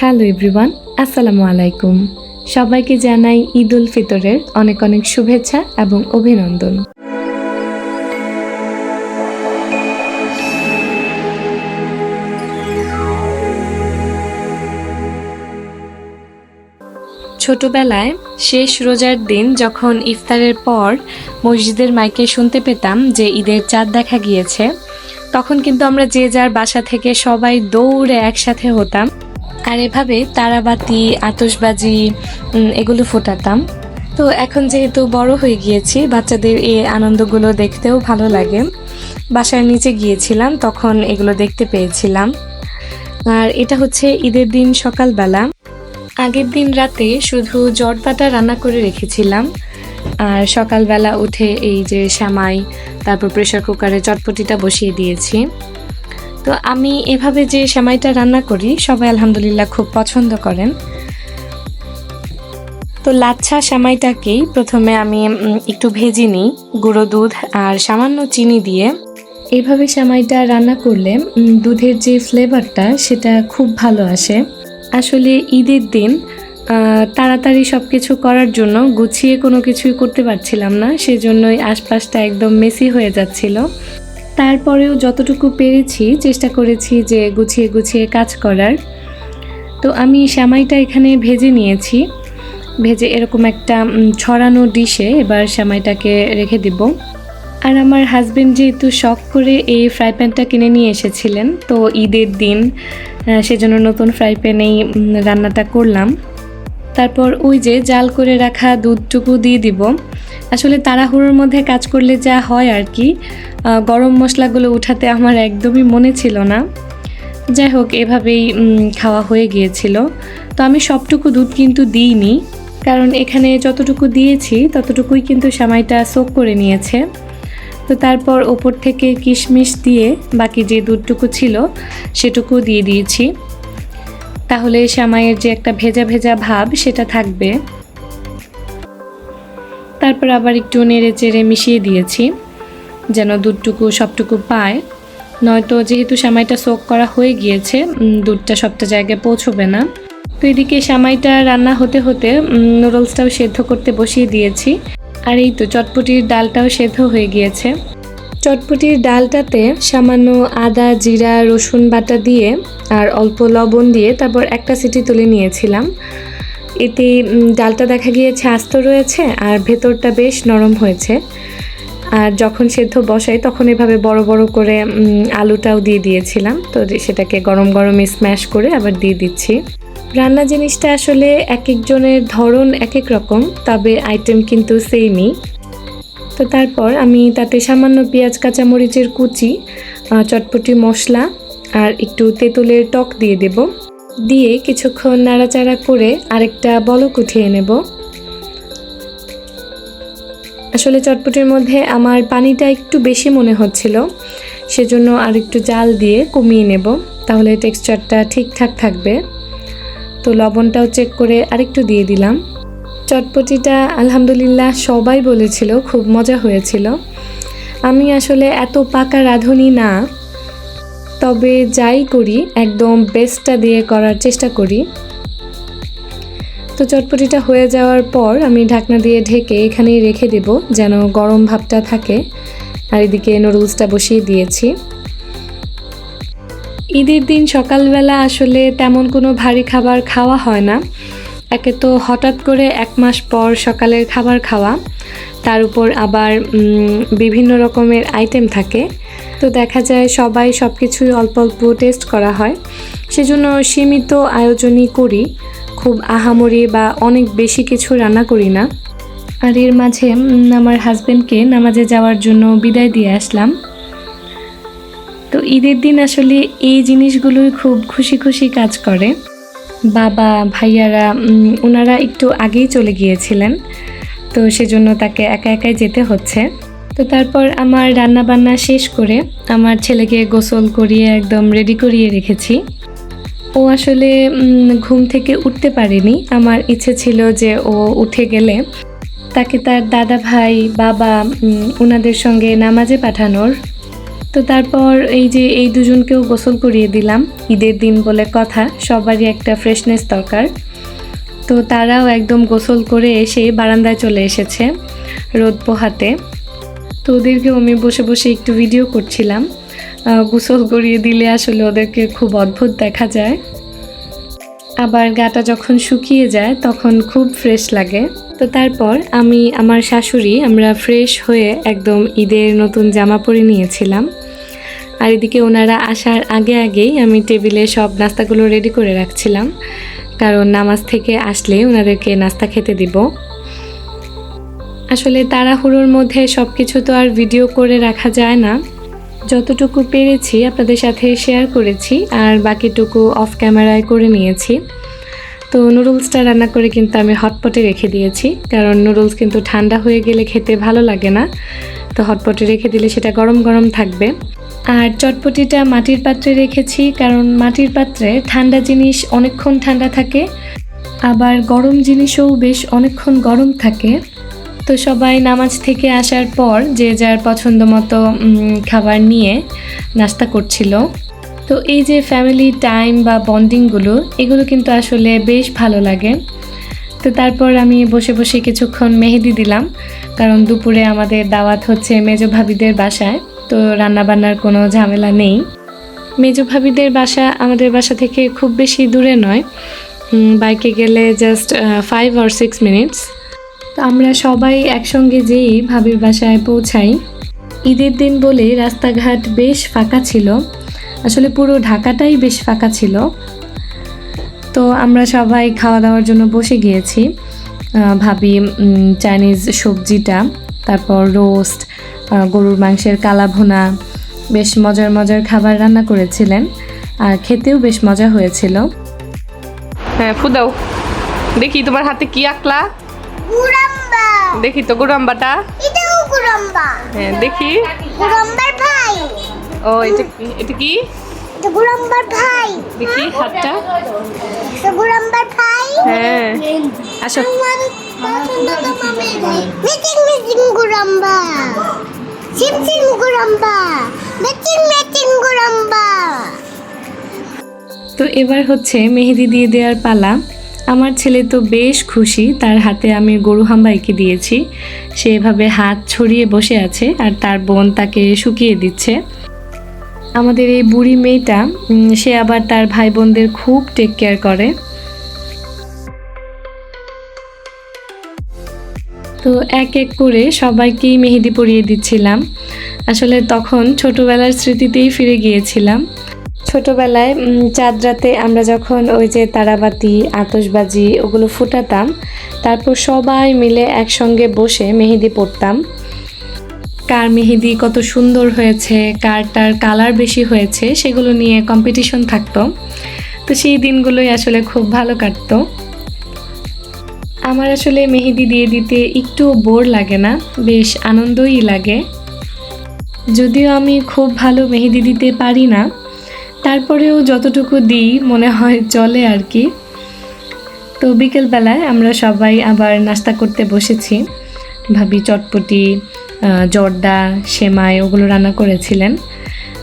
Hello everyone, আসসালামু আলাইকুম। সবাইকে জানাই ঈদ উল ফিতরের অনেক অনেক শুভেচ্ছা এবং অভিনন্দন। ছোটবেলায় শেষ রোজার দিন যখন ইফতারের পর মসজিদের মাইকে শুনতে পেতাম যে ঈদের চাঁদ দেখা গিয়েছে, তখন কিন্তু আমরা যে যার বাসা থেকে সবাই দৌড়ে একসাথে হতাম আর এভাবে তারাবাতি আতশবাজি এগুলো ফোটাতাম। তো এখন যেহেতু বড় হয়ে গিয়েছি, বাচ্চাদের এই আনন্দগুলো দেখতেও ভালো লাগে। বাসার নিচে গিয়েছিলাম, তখন এগুলো দেখতে পেয়েছিলাম। আর এটা হচ্ছে ঈদের দিন সকালবেলা। আগের দিন রাতে শুধু জটবাটা রান্না করে রেখেছিলাম, আর সকালবেলা উঠে এই যে সেমাই, তারপর প্রেসার কুকারে চটপটিটা বসিয়ে দিয়েছি। তো আমি এভাবে যে সেমাইটা রান্না করি সবাই আলহামদুলিল্লাহ খুব পছন্দ করেন। তো লাচ্ছা সেমাইটাকেই প্রথমে আমি একটু ভেজে নিই গুঁড়ো দুধ আর সামান্য চিনি দিয়ে। এইভাবে সেমাইটা রান্না করলে দুধের যে ফ্লেভারটা সেটা খুব ভালো আসে। আসলে ঈদের দিন তাড়াতাড়ি সব কিছু করার জন্য গুছিয়ে কোনো কিছুই করতে পারছিলাম না, সেজন্যই আশপাশটা একদম মেসি হয়ে যাচ্ছিল। তারপরেও যতটুকু পেরেছি চেষ্টা করেছি যে গুছিয়ে গুছিয়ে কাজ করার। তো আমি সেমাইটা এখানে ভেজে নিয়েছি। ভেজে এরকম একটা ছড়ানো ডিশে এবার সেমাইটাকে রেখে দিব। আর আমার হাজবেন্ড যেহেতু শখ করে এই ফ্রাই প্যানটা কিনে নিয়ে এসেছিলেন, তো ঈদের দিন সেজন্য নতুন ফ্রাই প্যানেই রান্নাটা করলাম। তারপর ওই যে জাল করে রাখা দুধটুকু দিয়ে দিব। আসলে তাড়াহুড়োর মধ্যে কাজ করলে যা হয় আর কি, গরম মশলাগুলো উঠাতে আমার একদমই মনে ছিল না। যাই হোক, এভাবেই খাওয়া হয়ে গিয়েছিল। তো আমি সবটুকু দুধ কিন্তু দিইনি, কারণ এখানে যতটুকু দিয়েছি ততটুকুই কিন্তু সেমাইটা সোক করে নিয়েছে। তো তারপর ওপর থেকে কিশমিশ দিয়ে বাকি যে দুধটুকু ছিল সেটুকু দিয়ে দিয়েছি, তাহলে সেমাইয়ের যে একটা ভেজা ভেজা ভাব সেটা থাকবে। তারপর আবার একটু নেড়ে চেড়ে মিশিয়ে দিয়েছি যেন দুধটুকু সবটুকু পায়, নয়তো যেহেতু সেমাইটা সোক করা হয়ে গিয়েছে দুধটা সবটা জায়গায় পৌঁছবে না। তো এদিকে সেমাইটা রান্না হতে হতে নুডলসটাও সেদ্ধ করতে বসিয়ে দিয়েছি। আর এই তো চটপটির ডালটাও সেদ্ধ হয়ে গিয়েছে। চটপটির ডালটাতে সামান্য আদা জিরা রসুন বাটা দিয়ে আর অল্প লবণ দিয়ে তারপর একটা সিটি তুলে নিয়েছিলাম। এতে ডালটা দেখা গিয়েছে আস্ত রয়েছে আর ভেতরটা বেশ নরম হয়েছে। আর যখন সেদ্ধ বসাই তখন এভাবে বড় বড় করে আলুটাও দিয়ে দিয়েছিলাম। তো সেটাকে গরম গরমে স্ম্যাশ করে আবার দিয়ে দিচ্ছি। রান্না জিনিসটা আসলে এক একজনের ধরন এক এক রকম, তবে আইটেম কিন্তু সেমই। তো তারপর আমি তাতে সামান্য পেঁয়াজ কাঁচামরিচের কুচি, চটপটি মশলা আর একটু তেঁতুলের টক দিয়ে দেব। দিয়ে কিছুক্ষণ নাড়াচাড়া করে আরেকটা বলক উঠিয়ে নেব। আসলে চটপটির মধ্যে আমার পানিটা একটু বেশি মনে হচ্ছিল, সেজন্য আর একটু জাল দিয়ে কমিয়ে নেব, তাহলে টেক্সচারটা ঠিকঠাক থাকবে। তো লবণটাও চেক করে আরেকটু দিয়ে দিলাম। চটপটিটা আলহামদুলিল্লাহ সবাই বলেছিল খুব মজা হয়েছিল। আমি আসলে এত পাকা রাঁধুনি না, তবে যাই করি একদম বেস্টটা দিয়ে করার চেষ্টা করি। তো চটপটিটা হয়ে যাওয়ার পর আমি ঢাকনা দিয়ে ঢেকে এখানেই রেখে দেব যেন গরম ভাবটা থাকে। আর এদিকে নুডলসটা বসিয়ে দিয়েছি। ঈদের দিন সকালবেলা আসলে তেমন কোনো ভারী খাবার খাওয়া হয় না। একে তো হঠাৎ করে 1 মাস পর সকালের খাবার খাওয়া, তার উপর আবার বিভিন্ন রকমের আইটেম থাকে। তো দেখা যায় সবাই সব কিছুই অল্প অল্প টেস্ট করা হয়, সেজন্য সীমিত আয়োজনই করি, খুব আহামরি বা অনেক বেশি কিছু রান্না করি না। আর এর মাঝে আমার হাজবেন্ডকে নামাজে যাওয়ার জন্য বিদায় দিয়ে আসলাম। তো ঈদের দিন আসলে এই জিনিসগুলোই খুব খুশি খুশি কাজ করে। বাবা ভাইয়ারা ওনারা একটু আগেই চলে গিয়েছিলেন, তো সেজন্য তাকে একা একাই যেতে হচ্ছে। তো তারপর আমার রান্না বান্না শেষ করে আমার ছেলেকে গোসল করিয়ে একদম রেডি করিয়ে রেখেছি। ও আসলে ঘুম থেকে উঠতে পারেনি। আমার ইচ্ছে ছিল যে ও উঠে গেলে তাকে তার দাদা ভাই বাবা ওনাদের সঙ্গে নামাজে পাঠানোর। তো তারপর এই দুজনকেও গোসল করিয়ে দিলাম। ঈদের দিন বলে কথা, সবারই একটা ফ্রেশনেস দরকার। তো তারাও একদম গোসল করে এসে বারান্দায় চলে এসেছে রোদ পোহাতে। তো ওদেরকে আমি বসে বসে একটু ভিডিও করছিলাম। গোসল করিয়ে দিলে আসলে ওদেরকে খুব অদ্ভুত দেখা যায়, আবার গাটা যখন শুকিয়ে যায় তখন খুব ফ্রেশ লাগে। তো তারপর আমি আমার শাশুড়ি আমরা ফ্রেশ হয়ে একদম ঈদের নতুন জামা পরে নিয়েছিলাম। আর এদিকে ওনারা আসার আগেই আমি টেবিলে সব নাস্তাগুলো রেডি করে রাখছিলাম, কারণ নামাজ থেকে আসলে ওনাদেরকে নাস্তা খেতে দিব। আসলে তাড়াহুড়োর মধ্যে সব কিছু তো আর ভিডিও করে রাখা যায় না, যতটুকু পেরেছি আপনাদের সাথে শেয়ার করেছি, আর বাকিটুকু অফ ক্যামেরায় করে নিয়েছি। তো নুডলসটা রান্না করে কিন্তু আমি হটপটে রেখে দিয়েছি, কারণ নুডলস কিন্তু ঠান্ডা হয়ে গেলে খেতে ভালো লাগে না। তো হটপটে রেখে দিলে সেটা গরম গরম থাকবে। আর চটপটিটা মাটির পাত্রে রেখেছি, কারণ মাটির পাত্রে ঠান্ডা জিনিস অনেকক্ষণ ঠান্ডা থাকে, আবার গরম জিনিসও বেশ অনেকক্ষণ গরম থাকে। তো সবাই নামাজ থেকে আসার পর যে যার পছন্দ মতো খাবার নিয়ে নাস্তা করছিল। তো এই যে ফ্যামিলি টাইম বা বন্ডিংগুলো, এগুলো কিন্তু আসলে বেশ ভালো লাগে। তো তারপর আমি বসে বসে কিছুক্ষণ মেহেদি দিলাম, কারণ দুপুরে আমাদের দাওয়াত হচ্ছে মেজো ভাবিদের বাসায়। তো রান্নাবান্নার কোনো ঝামেলা নেই। মেজো ভাবিদের বাসা আমাদের বাসা থেকে খুব বেশি দূরে নয়, বাইকে গেলে জাস্ট 5 or 6 মিনিটস। তো আমরা সবাই একসঙ্গে যেই ভাবির বাসায় পৌঁছাই। ঈদের দিন বলে রাস্তাঘাট বেশ ফাঁকা ছিল, আসলে পুরো ঢাকাটাই বেশ ফাঁকা ছিল। তো আমরা সবাই খাওয়া দাওয়ার জন্য বসে গিয়েছি। ভাবি চাইনিজ সবজিটা, তারপর রোস্ট, গরুর মাংসের কালা ভুনা, বেশ মজার মজার খাবার রান্না করেছিলেন, আর খেতেও বেশ মজা হয়েছিল। হ্যাঁ ফুদাও, দেখি তোমার হাতে কি আঁকলা। গুরাম্বা, দেখি তো গুরাম্বাটা। এটাও গুরাম্বা। হ্যাঁ দেখি। গুরাম্বার ভাই। ও এটা কি? এটা গুরাম্বার ভাই। দেখি হাতটা। এটা গুরাম্বার ভাই। হ্যাঁ আসো। আমার পছন্দ তো মামি। মিটিং গুরাম্বা। সিম গুরাম্বা। মিটিং গুরাম্বা। তো এবার হচ্ছে মেহেদি দিয়ে দেওয়ার পালা। আমার ছেলে তো বেশ খুশি, তার হাতে আমি গরু হাম্বা এঁকে দিয়েছি। সে এভাবে হাত ছড়িয়ে বসে আছে, আর তার বোন তাকে শুকিয়ে দিচ্ছে। আমাদের এই বুড়ি মেয়েটা, সে আবার তার ভাই বোনদের খুব টেক কেয়ার করে। তো এক এক করে সবাইকেই মেহেদি পরিয়ে দিচ্ছিলাম। আসলে তখন ছোটবেলার স্মৃতিতেই ফিরে গিয়েছিলাম। ছোটবেলায় চাঁদ রাতে আমরা যখন ওই যে তারাবাতি, আতশবাজি ওগুলো ফুটাতাম, তারপর সবাই মিলে একসঙ্গে বসে মেহেদি পড়তাম। কার মেহেদি কত সুন্দর হয়েছে, কারটার কালার বেশি হয়েছে, সেগুলো নিয়ে কম্পিটিশন থাকতো। তো সেই দিনগুলোই আসলে খুব ভালো কাটতো। আমার আসলে মেহেদি দিয়ে দিতে একটু বোর লাগে না, বেশ আনন্দই লাগে। যদিও আমি খুব ভালো মেহেদি দিতে পারি না, তারপরেও যতটুকু দিই মনে হয় চলে আর কি। তো বিকেলবেলায় আমরা সবাই আবার নাস্তা করতে বসেছি। ভাবি চটপটি, জর্দা, সেমাই ওগুলো রান্না করেছিলেন।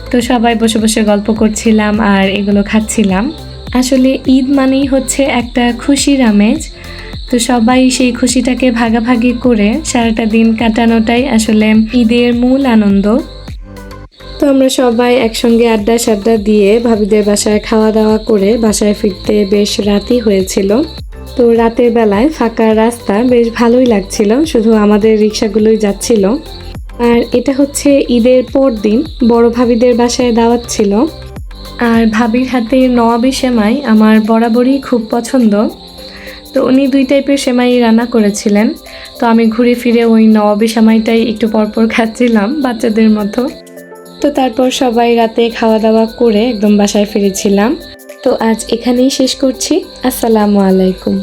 তো সবাই বসে বসে গল্প করছিলাম আর এগুলো খাচ্ছিলাম। আসলে ঈদ মানেই হচ্ছে একটা খুশির আমেজ। তো সবাই সেই খুশিটাকে ভাগাভাগি করে সারাটা দিন কাটানোটাই আসলে ঈদের মূল আনন্দ। তো আমরা সবাই একসঙ্গে আড্ডা দিয়ে ভাবিদের বাসায় খাওয়া দাওয়া করে বাসায় ফিরতে বেশ রাতই হয়েছিল। তো রাতের বেলায় ফাঁকা রাস্তা বেশ ভালোই লাগছিল, শুধু আমাদের রিক্সাগুলোই যাচ্ছিল। আর এটা হচ্ছে ঈদের পর দিন বড় ভাবিদের বাসায় দাওয়াত ছিল। আর ভাবির হাতের নওয়াবি সেমাই আমার বরাবরই খুব পছন্দ। তো উনি 2 টাইপের সেমাই রান্না করেছিলেন। তো আমি ঘুরে ফিরে ওই নওয়াবি সেমাইটাই একটু পরপর খাচ্ছিলাম বাচ্চাদের মতো। তো তারপর সবাই রাতে খাওয়া দাওয়া করে একদম বাসায় ফিরেছিলাম। তো আজ এখানেই শেষ করছি। আসসালামু আলাইকুম।